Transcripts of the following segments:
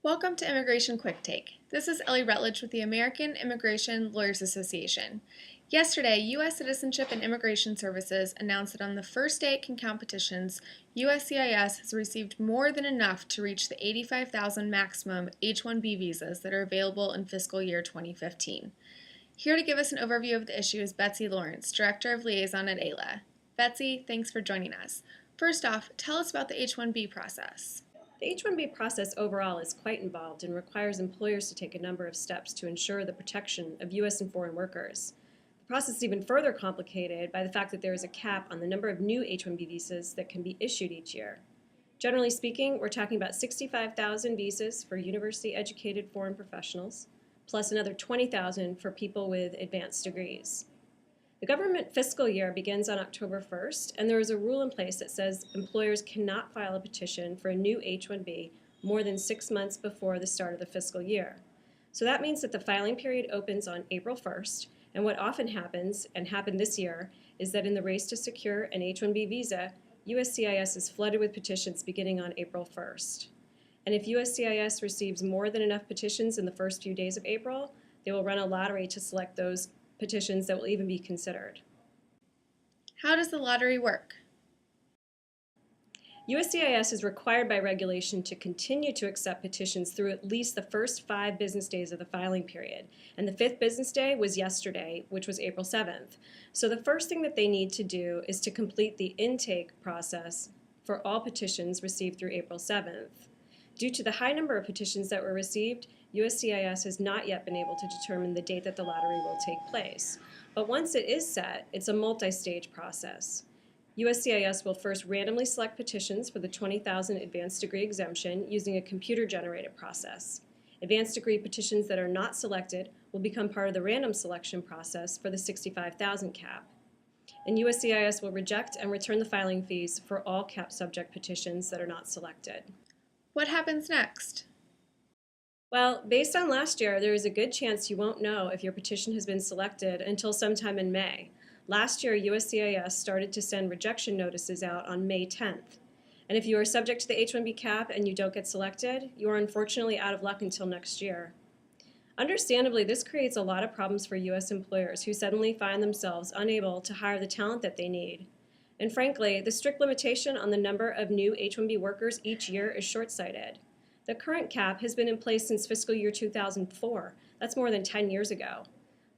Welcome to Immigration Quick Take. This is Ellie Rutledge with the American Immigration Lawyers Association. Yesterday, U.S. Citizenship and Immigration Services announced that on the first day it can count petitions, USCIS has received more than enough to reach the 85,000 maximum H-1B visas that are available in fiscal year 2015. Here to give us an overview of the issue is Betsy Lawrence, Director of Liaison at AILA. Betsy, thanks for joining us. First off, tell us about the H-1B process. The H-1B process overall is quite involved and requires employers to take a number of steps to ensure the protection of U.S. and foreign workers. The process is even further complicated by the fact that there is a cap on the number of new H-1B visas that can be issued each year. Generally speaking, we're talking about 65,000 visas for university-educated foreign professionals, plus another 20,000 for people with advanced degrees. The government fiscal year begins on October 1st, and there is a rule in place that says employers cannot file a petition for a new H-1B more than 6 months before the start of the fiscal year. So that means that the filing period opens on April 1st, and what often happens, and happened this year, is that in the race to secure an H-1B visa, USCIS is flooded with petitions beginning on April 1st. And if USCIS receives more than enough petitions in the first few days of April, they will run a lottery to select those petitions that will even be considered. How does the lottery work? USCIS is required by regulation to continue to accept petitions through at least the first 5 business days of the filing period, and the 5th business day was yesterday, which was April 7th. So the first thing that they need to do is to complete the intake process for all petitions received through April 7th. Due to the high number of petitions that were received, USCIS has not yet been able to determine the date that the lottery will take place. But once it is set, it's a multi-stage process. USCIS will first randomly select petitions for the 20,000 advanced degree exemption using a computer-generated process. Advanced degree petitions that are not selected will become part of the random selection process for the 65,000 cap. And USCIS will reject and return the filing fees for all cap subject petitions that are not selected. What happens next? Well, based on last year, there is a good chance you won't know if your petition has been selected until sometime in May. Last year, USCIS started to send rejection notices out on May 10th. And if you are subject to the H-1B cap and you don't get selected, you are unfortunately out of luck until next year. Understandably, this creates a lot of problems for U.S. employers who suddenly find themselves unable to hire the talent that they need. And frankly, the strict limitation on the number of new H-1B workers each year is short-sighted. The current cap has been in place since fiscal year 2004. That's more than 10 years ago.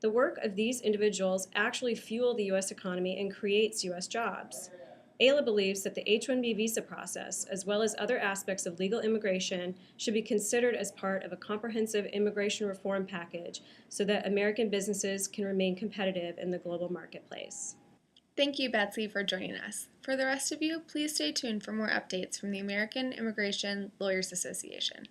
The work of these individuals actually fuel the U.S. economy and creates U.S. jobs. AILA believes that the H-1B visa process, as well as other aspects of legal immigration, should be considered as part of a comprehensive immigration reform package so that American businesses can remain competitive in the global marketplace. Thank you, Betsy, for joining us. For the rest of you, please stay tuned for more updates from the American Immigration Lawyers Association.